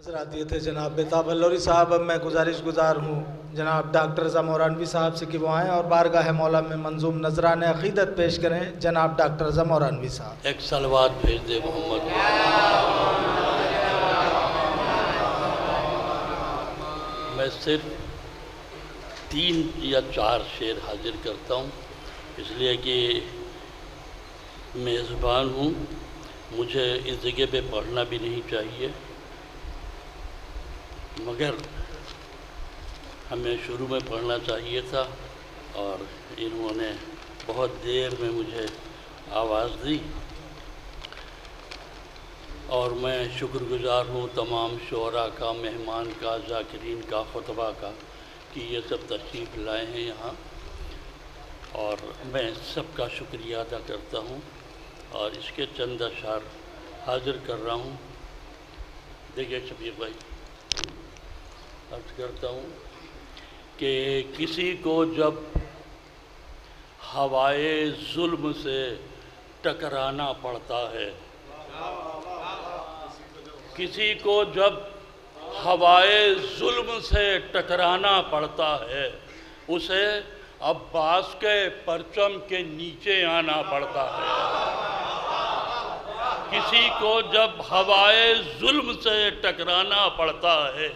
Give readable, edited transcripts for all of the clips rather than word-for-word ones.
حضرات یہ تھے جناب بیتاب اللوری صاحب. اب میں گزارش گزار ہوں جناب ڈاکٹر رضا مورانوی صاحب سے کہ وہ آئیں اور بارگاہ مولا میں منظوم نذران عقیدت پیش کریں. جناب ڈاکٹر رضا مورانوی صاحب. ایک صلوات بھیج دے محمد. میں صرف 3 یا 4 شعر حاضر کرتا ہوں، اس لیے کہ میزبان ہوں، مجھے اس جگہ پہ پڑھنا بھی نہیں چاہیے، مگر ہمیں شروع میں پڑھنا چاہیے تھا اور انہوں نے بہت دیر میں مجھے آواز دی. اور میں شکر گزار ہوں تمام شعراء کا، مہمان کا، ذاکرین کا، خطبہ کا کہ یہ سب تشریف لائے ہیں یہاں، اور میں سب کا شکریہ ادا کرتا ہوں اور اس کے چند اشعار حاضر کر رہا ہوں. دیکھیے شبیر بھائی، عرض کرتا ہوں کہ کسی کو جب ہوائے ظلم سے ٹکرانا پڑتا ہے، کسی کو جب ہوائے ظلم سے ٹکرانا پڑتا ہے، اسے عباس کے پرچم کے نیچے آنا پڑتا ہے. کسی کو جب ہوائے ظلم سے ٹکرانا پڑتا ہے،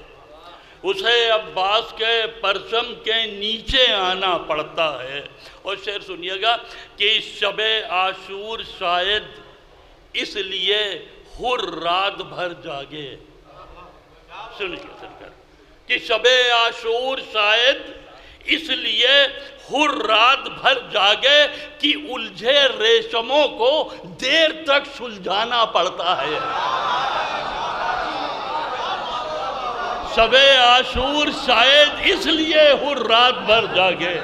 اسے عباس کے پرچم کے نیچے آنا پڑتا ہے. اور شعر سنیے گا کہ شب عاشور شاید اس لیے ہر رات بھر جاگے. سنیے سرکار کہ شب عاشور شاید اس لیے ہر رات بھر جاگے کہ الجھے ریشموں کو دیر تک سلجھانا پڑتا ہے. شب عاشور شاید اس لیے ہر رات بھر جاگے،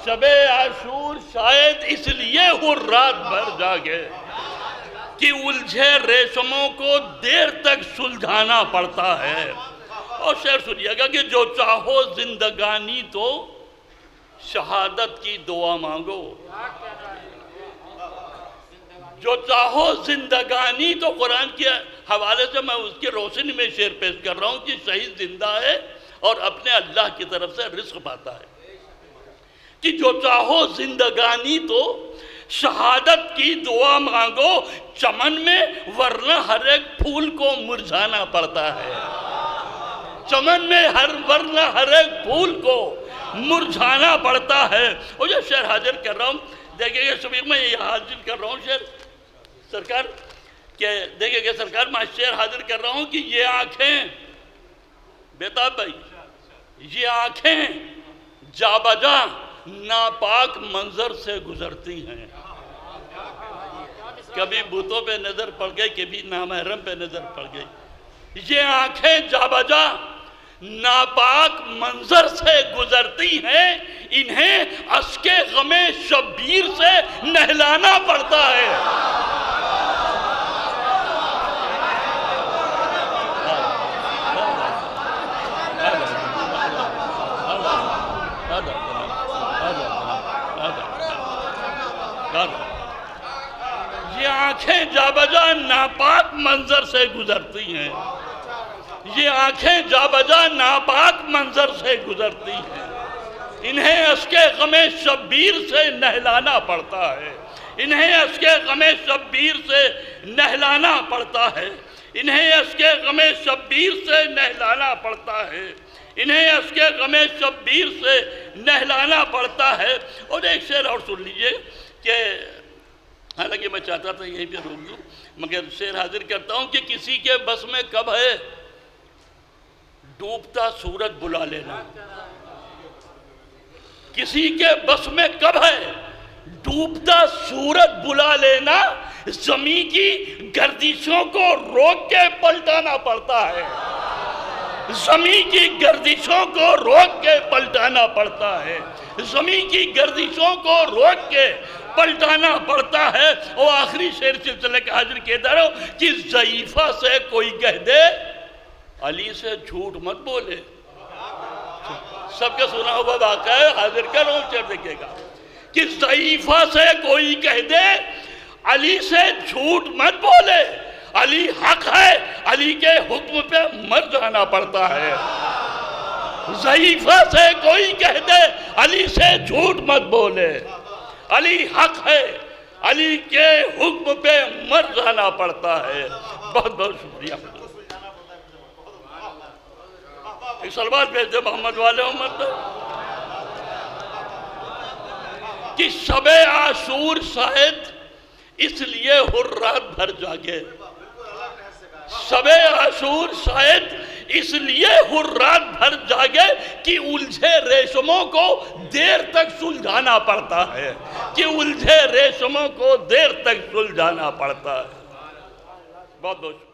شب عاشور شاید اس لیے ہر رات بھر جاگے کہ الجھے ریشموں کو دیر تک سلجھانا پڑتا ہے. اور شعر سنیے گا کہ جو چاہو زندگانی تو شہادت کی دعا مانگو. جو چاہو زندگانی تو قرآن کے حوالے سے میں اس کی روشنی میں شعر پیش کر رہا ہوں کہ شہید زندہ ہے اور اپنے اللہ کی طرف سے رزق پاتا ہے. کہ جو چاہو زندگانی تو شہادت کی دعا مانگو چمن میں، ورنہ ہر ایک پھول کو مرجھانا پڑتا ہے. چمن میں ورنہ ہر ایک پھول کو مرجھانا پڑتا ہے. اور یہ شعر حاضر کر رہا ہوں، دیکھیں گے شبیر میں یہ حاضر کر رہا ہوں شعر سرکار کہ دیکھیں گے سرکار میں شعر حاضر کر رہا ہوں کہ یہ آنکھیں بیتاب بھائی، یہ آنکھیں جا بجا ناپاک منظر سے گزرتی ہیں. کبھی بتوں پہ نظر پڑ گئی، کبھی نامحرم پہ نظر پڑ گئی. یہ آنکھیں جا بجا ناپاک منظر سے گزرتی ہیں، انہیں اشک غم شبیر سے نہلانا پڑتا ہے. یہ آنکھیں جا بجا ناپاک منظر سے گزرتی ہیں، یہ آنکھیں جا بجا ناپاک منظر سے گزرتی ہیں، انہیں اشک غم شبیر سے نہلانا پڑتا ہے. انہیں اشک غم شبیر سے نہلانا پڑتا ہے. انہیں اشک غم شبیر سے نہلانا پڑتا ہے. انہیں اشک غم شبیر سے نہلانا پڑتا ہے. اور ایک شعر اور سن لیجئے کہ حالانکہ میں چاہتا تھا یہیں پہ روک دوں، مگر شعر حاضر کرتا ہوں کہ کسی کے بس میں کب ہے ڈوبتا سورج بلا لینا. کسی کے بس میں کب ہے ڈوبتا سورج بلا لینا. زمین کی گردشوں کو روک کے پلٹانا پڑتا ہے. زمین کی گردشوں کو روک کے پلٹانا پڑتا ہے. زمین کی گردشوں کو روک کے پلٹانا پڑتا ہے. اور آخری شعر سلسلے کا حاضر کہتا رہو کہ ضعیفہ سے کوئی کہہ دے علی سے جھوٹ مت بولے. سب کا سنا ہوا واقعہ ہے، حاضر کر رہا ہوں شعر دیکھے گا کہ ضعیفہ سے کوئی کہہ دے علی سے جھوٹ مت بولے. علی حق ہے، علی کے حکم پہ مر جانا پڑتا ہے۔ ضعیفہ سے کوئی کہہ دے علی سے جھوٹ مت بولے، علی حق ہے، علی کے حکم پہ مر جانا پڑتا ہے۔ بہت بہت شکریہ۔ ایک سلوات بھیج دے محمد والے امت کہ شب عاشور شاید اس لیے ہر رات بھر جاگے، شب عاشور شاید اس لیے ہر رات بھر جاگے کہ الجھے ریشموں کو دیر تک سلجھانا پڑتا ہے، کہ الجھے ریشموں کو دیر تک سلجھانا پڑتا ہے۔ بہت بہت